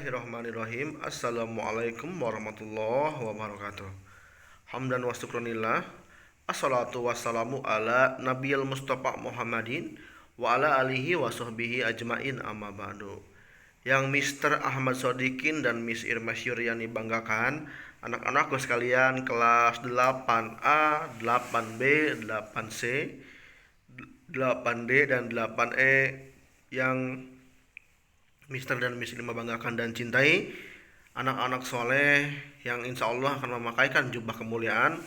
Bismillahirrahmanirrahim. Assalamualaikum warahmatullahi wabarakatuh. Hamdan wa syukranillah. Assalatu wassalamu ala nabiyil mustafa Muhammadin wa ala alihi wa sahbihi ajmain amma ba'du. Yang Mr. Ahmad Sodikin dan Miss Irma Syuriani banggakan, anak-anakku sekalian kelas 8A, 8B, 8C, 8D dan 8E yang Mister dan Miss Irma banggakan dan cintai, anak-anak soleh yang insya Allah akan memakaikan jubah kemuliaan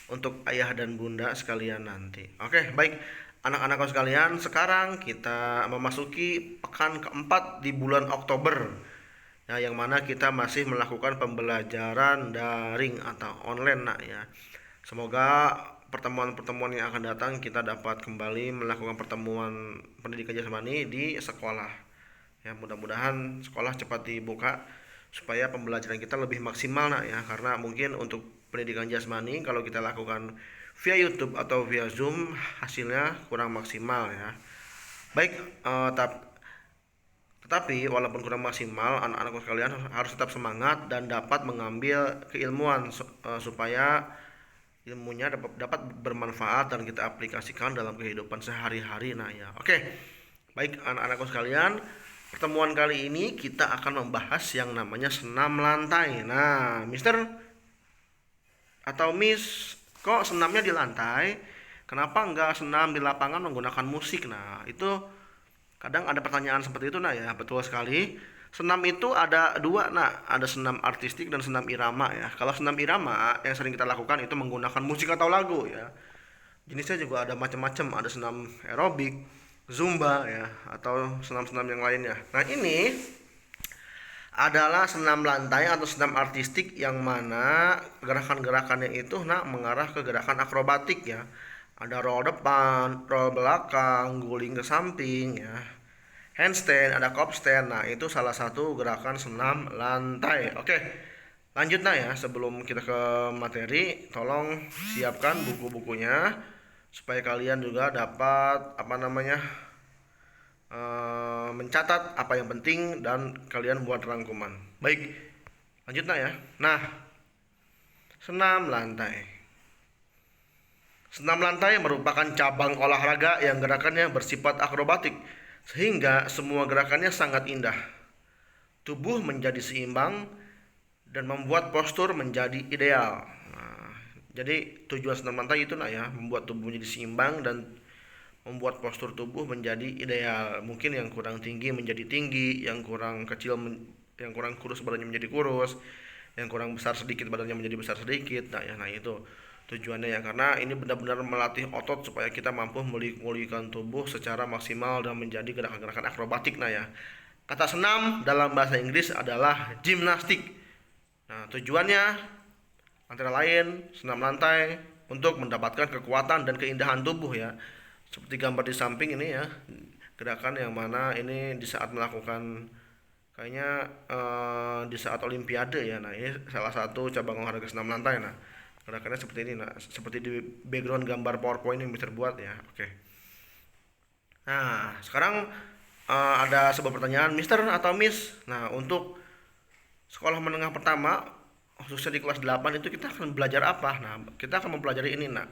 untuk ayah dan bunda sekalian nanti. Oke, baik anak-anakku sekalian, sekarang kita memasuki pekan keempat di bulan Oktober, ya, yang mana kita masih melakukan pembelajaran daring atau online, nak ya. Semoga pertemuan-pertemuan yang akan datang kita dapat kembali melakukan pertemuan pendidikan jasmani di sekolah. Ya, mudah-mudahan sekolah cepat dibuka supaya pembelajaran kita lebih maksimal, nak ya, karena mungkin untuk pendidikan jasmani kalau kita lakukan via YouTube atau via Zoom hasilnya kurang maksimal ya. Baik, tetapi walaupun kurang maksimal, anak-anakku sekalian harus tetap semangat dan dapat mengambil keilmuan supaya ilmunya dapat bermanfaat dan kita aplikasikan dalam kehidupan sehari-hari, nah ya. Oke, baik anak-anakku sekalian, pertemuan kali ini kita akan membahas yang namanya senam lantai. Nah, Mister atau Miss, kok senamnya di lantai? Kenapa enggak senam di lapangan menggunakan musik? Nah, itu kadang ada pertanyaan seperti itu, nah ya. Betul sekali. Senam itu ada dua, nah, ada senam artistik dan senam irama ya. Kalau senam irama yang sering kita lakukan itu menggunakan musik atau lagu ya. Jenisnya juga ada macam-macam, ada senam aerobik, zumba ya, atau senam-senam yang lainnya. Nah, ini adalah senam lantai atau senam artistik yang mana gerakan-gerakannya itu mengarah ke gerakan akrobatik ya. Ada roll depan, roll belakang, guling ke samping ya. Handstand, ada kopstand. Nah, itu salah satu gerakan senam lantai. Oke. Lanjut ya, sebelum kita ke materi, tolong siapkan buku-bukunya supaya kalian juga dapat mencatat apa yang penting dan kalian buat rangkuman. Baik, lanjut ya. Nah, senam lantai. Senam lantai merupakan cabang olahraga yang gerakannya bersifat akrobatik sehingga semua gerakannya sangat indah. Tubuh menjadi seimbang dan membuat postur menjadi ideal. Jadi tujuan senam lantai itu ya, membuat tubuh menjadi seimbang dan membuat postur tubuh menjadi ideal. Mungkin yang kurang tinggi menjadi tinggi, yang kurang kecil yang kurang kurus badannya menjadi kurus, yang kurang besar sedikit badannya menjadi besar sedikit. Nah itu tujuannya ya, karena ini benar-benar melatih otot supaya kita mampu memulihkan tubuh secara maksimal dan menjadi gerakan-gerakan akrobatik. Nah ya, kata senam dalam bahasa Inggris adalah gimnastik. Nah, tujuannya antara lain senam lantai untuk mendapatkan kekuatan dan keindahan tubuh ya. Seperti gambar di samping ini ya, gerakan yang mana ini di saat melakukan kayaknya di saat olimpiade ya. Nah, ini salah satu cabang olahraga senam lantai. Nah, gerakannya seperti ini, nah, seperti di background gambar PowerPoint yang bisa terbuat ya. Oke. Nah, sekarang ada sebuah pertanyaan, Mister atau Miss. Nah, untuk sekolah menengah pertama khususnya di kelas 8 itu kita akan belajar apa? Nah, kita akan mempelajari ini, nak.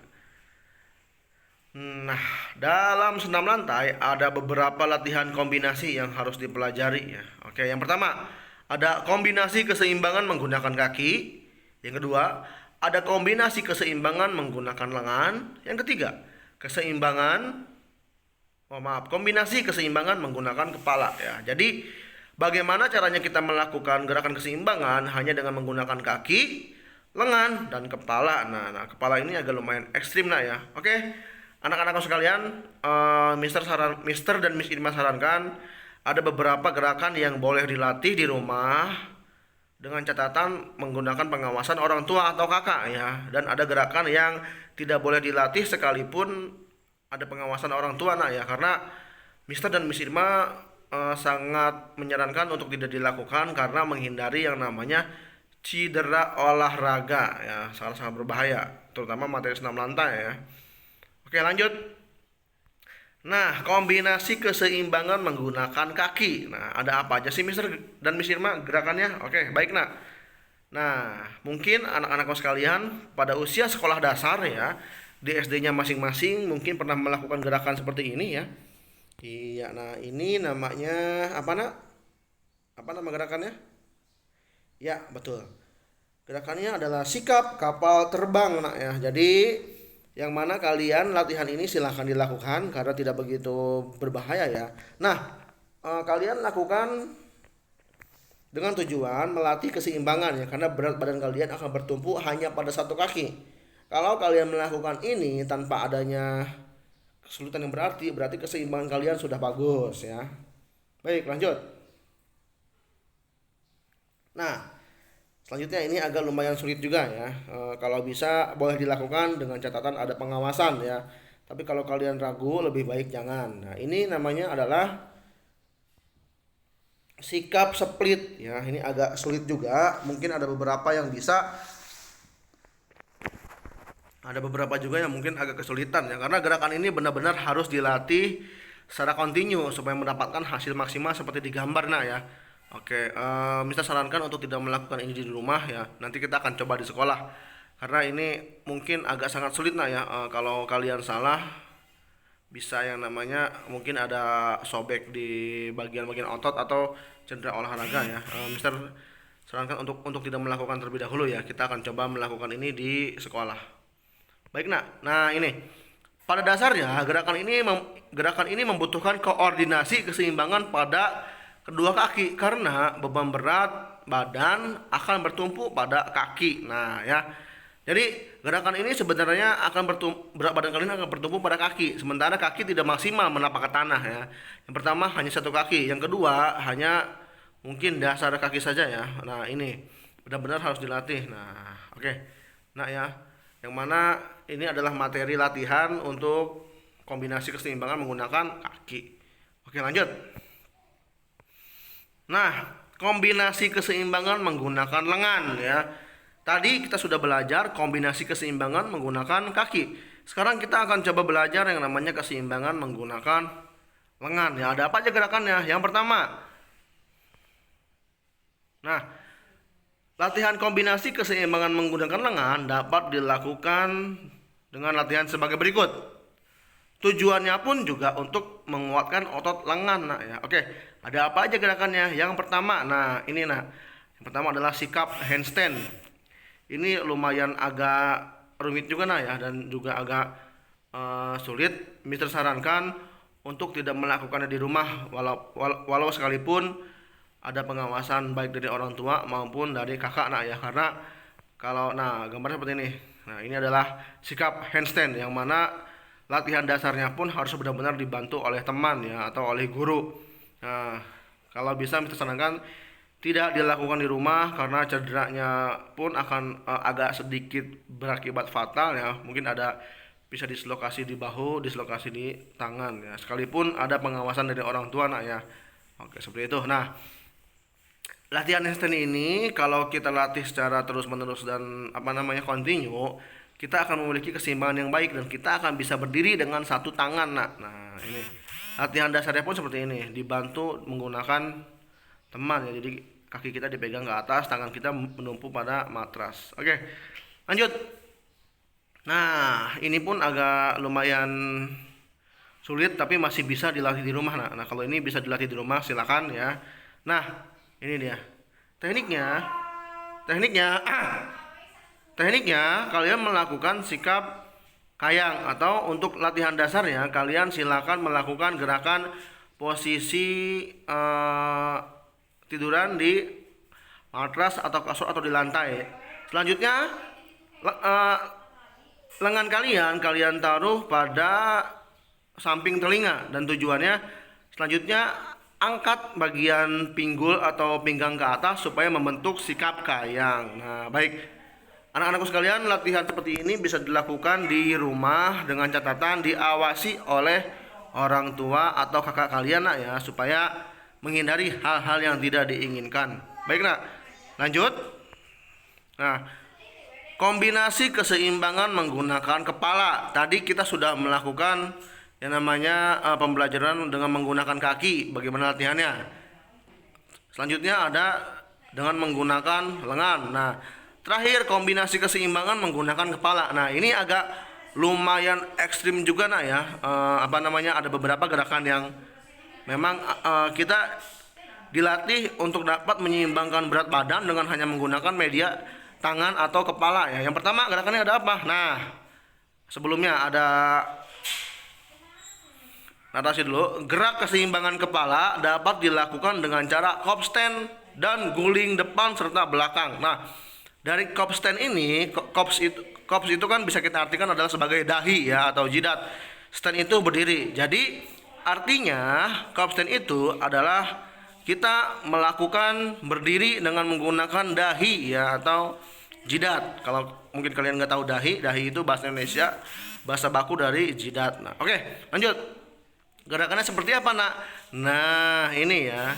Nah, dalam senam lantai ada beberapa latihan kombinasi yang harus dipelajari ya. Oke, yang pertama ada kombinasi keseimbangan menggunakan kaki. Yang kedua, ada kombinasi keseimbangan menggunakan lengan. Yang ketiga, kombinasi keseimbangan menggunakan kepala ya. Jadi bagaimana caranya kita melakukan gerakan keseimbangan hanya dengan menggunakan kaki, lengan, dan kepala. Nah, kepala ini agak lumayan ekstrim ya. Oke, anak-anakku sekalian, Mister dan Miss Irma sarankan ada beberapa gerakan yang boleh dilatih di rumah dengan catatan menggunakan pengawasan orang tua atau kakak ya. Dan ada gerakan yang tidak boleh dilatih sekalipun ada pengawasan orang tua ya, karena Mister dan Miss Irma sangat menyarankan untuk tidak dilakukan karena menghindari yang namanya cedera olahraga ya, sangat berbahaya, terutama materi senam lantai ya. Oke, lanjut. Nah, kombinasi keseimbangan menggunakan kaki. Nah, ada apa aja sih Mister dan Miss Irma gerakannya? Oke, baik nak. Nah, mungkin anak-anakku sekalian pada usia sekolah dasar ya, di SD-nya masing-masing mungkin pernah melakukan gerakan seperti ini ya. Iya, nah ini namanya apa nak? Apa nama gerakannya? Ya, betul. Gerakannya adalah sikap kapal terbang nak ya. Jadi yang mana kalian latihan ini silahkan dilakukan karena tidak begitu berbahaya ya. Nah, kalian lakukan dengan tujuan melatih keseimbangan ya karena berat badan kalian akan bertumpu hanya pada satu kaki. Kalau kalian melakukan ini tanpa adanya kesulitan yang berarti keseimbangan kalian sudah bagus ya. Baik, lanjut. Nah, selanjutnya ini agak lumayan sulit juga ya. Kalau bisa boleh dilakukan dengan catatan ada pengawasan ya. Tapi kalau kalian ragu lebih baik jangan. Nah, ini namanya adalah sikap split ya. Ini agak sulit juga. Mungkin ada beberapa yang bisa, ada beberapa juga yang mungkin agak kesulitan ya. Karena gerakan ini benar-benar harus dilatih secara kontinu supaya mendapatkan hasil maksimal seperti di gambar nah ya. Oke, Mister sarankan untuk tidak melakukan ini di rumah ya. Nanti kita akan coba di sekolah. Karena ini mungkin agak sangat sulit nah ya. Kalau kalian salah bisa yang namanya mungkin ada sobek di bagian-bagian otot atau cedera olahraga ya. Mister sarankan untuk tidak melakukan terlebih dahulu ya. Kita akan coba melakukan ini di sekolah. Baik nak. Nah ini pada dasarnya gerakan ini membutuhkan koordinasi keseimbangan pada kedua kaki karena beban berat badan akan bertumpu pada kaki. Nah ya. Jadi gerakan ini sebenarnya berat badan kalian akan bertumpu pada kaki, sementara kaki tidak maksimal menapak ke tanah ya. Yang pertama hanya satu kaki, yang kedua hanya mungkin dasar kaki saja ya. Nah ini benar-benar harus dilatih. Nah oke. Nah ya, yang mana ini adalah materi latihan untuk kombinasi keseimbangan menggunakan kaki. Oke lanjut. Nah, kombinasi keseimbangan menggunakan lengan ya. Tadi kita sudah belajar kombinasi keseimbangan menggunakan kaki. Sekarang kita akan coba belajar yang namanya keseimbangan menggunakan lengan ya. Ada apa aja gerakannya? Yang pertama. Nah, latihan kombinasi keseimbangan menggunakan lengan dapat dilakukan dengan latihan sebagai berikut. Tujuannya pun juga untuk menguatkan otot lengan nah ya. Oke, ada apa aja gerakannya? Yang pertama, nah ini nah. Yang pertama adalah sikap handstand. Ini lumayan agak rumit juga nah ya dan juga agak sulit. Mister sarankan untuk tidak melakukannya di rumah walau sekalipun ada pengawasan baik dari orang tua maupun dari kakak nah ya karena kalau nah gambarnya seperti ini. Nah, ini adalah sikap handstand yang mana latihan dasarnya pun harus benar-benar dibantu oleh teman ya atau oleh guru. Nah, kalau bisa Mister sarankan tidak dilakukan di rumah karena cederanya pun akan agak sedikit berakibat fatal ya. Mungkin ada bisa dislokasi di bahu, dislokasi di tangan ya. Sekalipun ada pengawasan dari orang tua nak ya. Oke, seperti itu. Nah, latihan handstand ini kalau kita latih secara terus-menerus dan kontinu, kita akan memiliki keseimbangan yang baik dan kita akan bisa berdiri dengan satu tangan nak. Nah, ini latihan dasarnya pun seperti ini, dibantu menggunakan teman ya. Jadi kaki kita dipegang ke atas, tangan kita menumpu pada matras. Oke, lanjut. Nah, ini pun agak lumayan sulit tapi masih bisa dilatih di rumah. Nah, kalau ini bisa dilatih di rumah silakan ya. Nah, ini dia. Tekniknya kalian melakukan sikap kayang atau untuk latihan dasarnya kalian silakan melakukan gerakan posisi tiduran di matras atau kasur atau di lantai. Selanjutnya lengan kalian taruh pada samping telinga dan tujuannya selanjutnya angkat bagian pinggul atau pinggang ke atas supaya membentuk sikap kayang. Nah, baik. Anak-anakku sekalian, latihan seperti ini bisa dilakukan di rumah dengan catatan diawasi oleh orang tua atau kakak kalian nak ya supaya menghindari hal-hal yang tidak diinginkan. Baik nak, lanjut. Nah, kombinasi keseimbangan menggunakan kepala. Tadi kita sudah melakukan yang namanya pembelajaran dengan menggunakan kaki. Bagaimana latihannya? Selanjutnya ada dengan menggunakan lengan. Nah, terakhir kombinasi keseimbangan menggunakan kepala. Nah, ini agak lumayan ekstrim juga nak ya. Ada beberapa gerakan yang memang kita dilatih untuk dapat menyeimbangkan berat badan dengan hanya menggunakan media tangan atau kepala ya. Yang pertama gerakannya ada apa? Nah, sebelumnya ada natasi dulu. Gerak keseimbangan kepala dapat dilakukan dengan cara cop stand dan guling depan serta belakang. Nah, dari cop stand ini, cops itu kan bisa kita artikan adalah sebagai dahi ya atau jidat. Stand itu berdiri. Jadi artinya cop stand itu adalah kita melakukan berdiri dengan menggunakan dahi ya atau jidat. Kalau mungkin kalian nggak tahu dahi itu bahasa Indonesia, bahasa baku dari jidat. Nah, oke, lanjut. Gerakannya seperti apa nak? Nah, ini ya.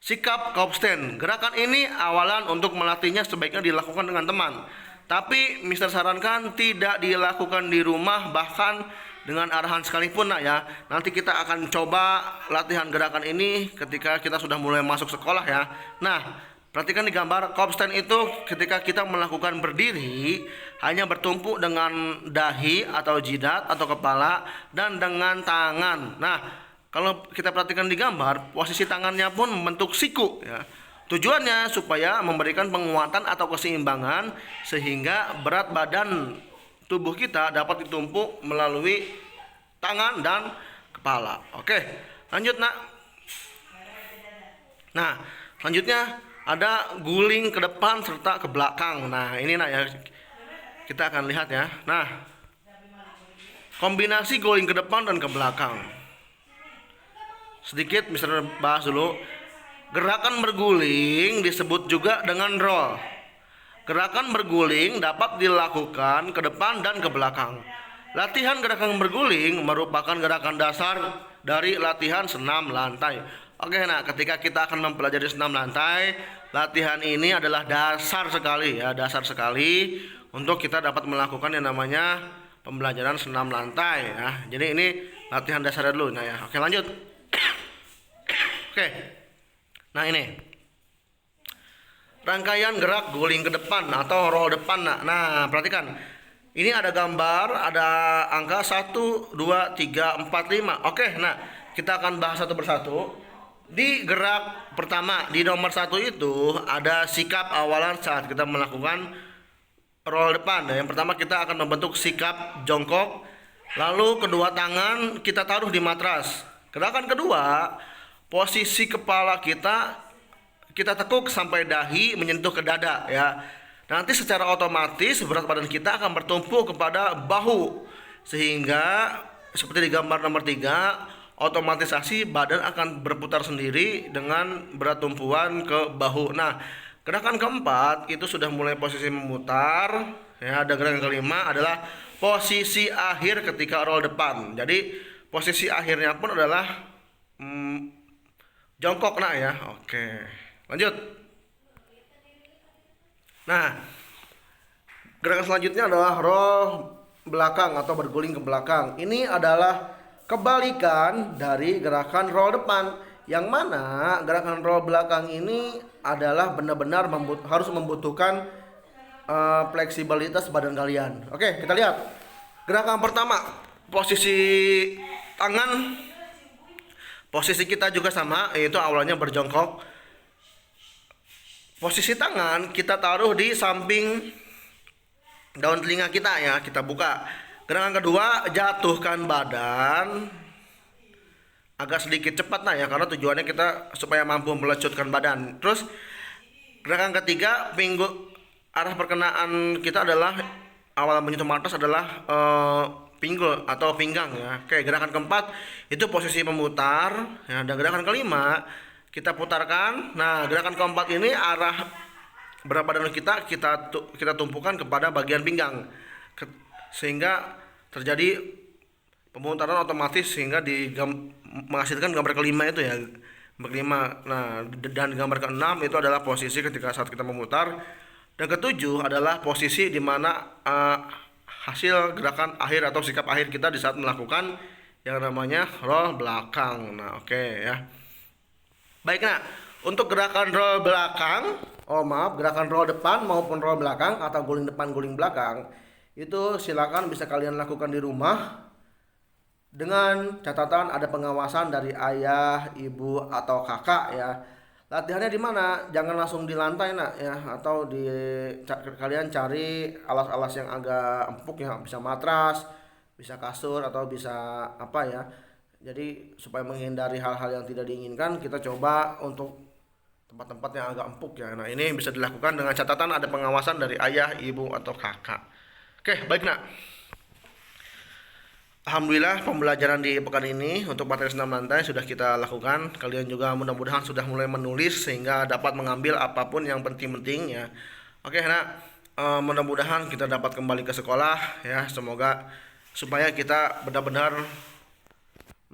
Sikap cop stand. Gerakan ini awalan untuk melatihnya sebaiknya dilakukan dengan teman. Tapi Mister sarankan tidak dilakukan di rumah bahkan dengan arahan sekalipun nak ya. Nanti kita akan coba latihan gerakan ini ketika kita sudah mulai masuk sekolah ya. Nah, perhatikan di gambar cop stand itu ketika kita melakukan berdiri hanya bertumpu dengan dahi atau jidat atau kepala dan dengan tangan. Nah, kalau kita perhatikan di gambar, posisi tangannya pun membentuk siku ya. Tujuannya supaya memberikan penguatan atau keseimbangan sehingga berat badan tubuh kita dapat ditumpuk melalui tangan dan kepala. Oke, lanjut nak. Nah, selanjutnya ada guling ke depan serta ke belakang. Nah, ini nak ya. Kita akan lihat ya. Nah, kombinasi guling ke depan dan ke belakang. Sedikit misalnya bahas dulu. Gerakan berguling disebut juga dengan roll. Gerakan berguling dapat dilakukan ke depan dan ke belakang. Latihan gerakan berguling merupakan gerakan dasar dari latihan senam lantai. Oke, nah ketika kita akan mempelajari senam lantai, latihan ini adalah dasar sekali ya, dasar sekali untuk kita dapat melakukan yang namanya pembelajaran senam lantai ya. Jadi ini latihan dasarnya dulu. Nah ya, oke lanjut. Oke. Nah ini rangkaian gerak guling ke depan atau roll depan. Nah, perhatikan. Ini ada gambar, ada angka 1, 2, 3, 4, 5. Oke, nah kita akan bahas satu persatu. Di gerak pertama, di nomor 1 itu ada sikap awalan saat kita melakukan roll depan. Yang pertama kita akan membentuk sikap jongkok. Lalu kedua tangan kita taruh di matras. Gerakan kedua, posisi kepala kita tekuk sampai dahi menyentuh ke dada ya. Nanti secara otomatis berat badan kita akan bertumpu kepada bahu sehingga seperti di gambar nomor 3, otomatisasi badan akan berputar sendiri dengan berat tumpuan ke bahu. Nah, gerakan keempat itu sudah mulai posisi memutar ya. Ada gerakan kelima adalah posisi akhir ketika roll depan. Jadi posisi akhirnya pun adalah jongkok nak ya. Oke, lanjut. Nah, gerakan selanjutnya adalah roll belakang atau berguling ke belakang. Ini adalah kebalikan dari gerakan roll depan, yang mana gerakan roll belakang ini adalah benar-benar harus membutuhkan fleksibilitas badan kalian. Oke, kita lihat. Gerakan pertama, posisi tangan, posisi kita juga sama, yaitu awalnya berjongkok. Posisi tangan kita taruh di samping daun telinga kita ya, kita buka. Gerakan kedua, jatuhkan badan agak sedikit cepat nah ya, karena tujuannya kita supaya mampu melecutkan badan. Terus gerakan ketiga, arah perkenaan kita adalah awal menyentuh matras adalah pinggul atau pinggang ya. Oke, gerakan keempat itu posisi memutar ya. Dan gerakan kelima kita putarkan. Nah, gerakan keempat ini arah berat badan kita tumpukan kepada bagian pinggang sehingga terjadi pemutaran otomatis sehingga menghasilkan gambar kelima itu ya, gambar kelima. Nah, dan gambar keenam itu adalah posisi ketika saat kita memutar, dan ketujuh adalah posisi di mana hasil gerakan akhir atau sikap akhir kita di saat melakukan yang namanya roll belakang. Nah, oke ya. Baik, nah, untuk gerakan roll belakang, gerakan roll depan maupun roll belakang atau guling depan guling belakang itu silakan bisa kalian lakukan di rumah dengan catatan ada pengawasan dari ayah, ibu atau kakak ya. Latihannya di mana? Jangan langsung di lantai nak ya, atau kalian cari alas-alas yang agak empuk ya, bisa matras, bisa kasur atau bisa apa ya. Jadi supaya menghindari hal-hal yang tidak diinginkan, kita coba untuk tempat-tempat yang agak empuk ya. Nah, ini bisa dilakukan dengan catatan ada pengawasan dari ayah, ibu atau kakak. Oke, baik nak. Alhamdulillah pembelajaran di pekan ini untuk materi senam lantai sudah kita lakukan. Kalian juga mudah-mudahan sudah mulai menulis sehingga dapat mengambil apapun yang penting-penting ya. Oke, nah, mudah-mudahan kita dapat kembali ke sekolah ya. Semoga supaya kita benar-benar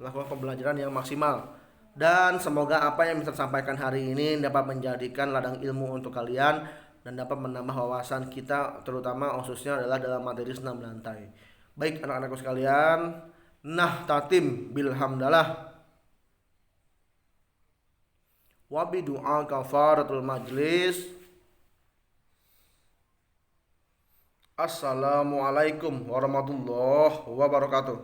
melakukan pembelajaran yang maksimal. Dan semoga apa yang bisa sampaikan hari ini dapat menjadikan ladang ilmu untuk kalian dan dapat menambah wawasan kita, terutama khususnya adalah dalam materi senam lantai. Baik anak-anakku sekalian, nah tatim bilhamdalah wabi doa kafaratul majlis. Assalamualaikum warahmatullahi wabarakatuh.